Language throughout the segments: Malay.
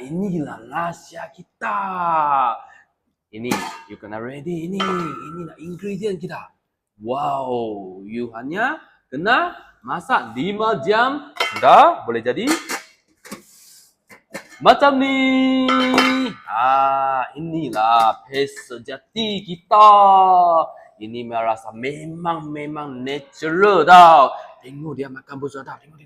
inilah rahsia kita. Ini, you kena ready ini. Inilah ingredient kita. Wow, you hanya kena masak 5 jam. Sudah, boleh jadi. Macam ni. Inilah paste sejati kita. Ini merasa memang natural tau. Tengok dia makan besar tau. Tengok.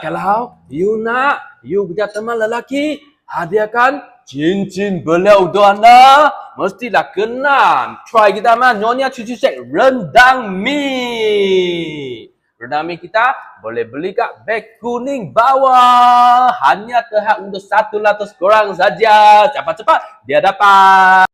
Kalau you nak, you punya teman lelaki hadiahkan cincin beliau anda, mestilah kena try kita Nyonya Cucu Cek rendang mie. Rendang mie kita boleh beli kat beg kuning bawah. Hanya terhad untuk 100 korang saja. Cepat-cepat dia dapat.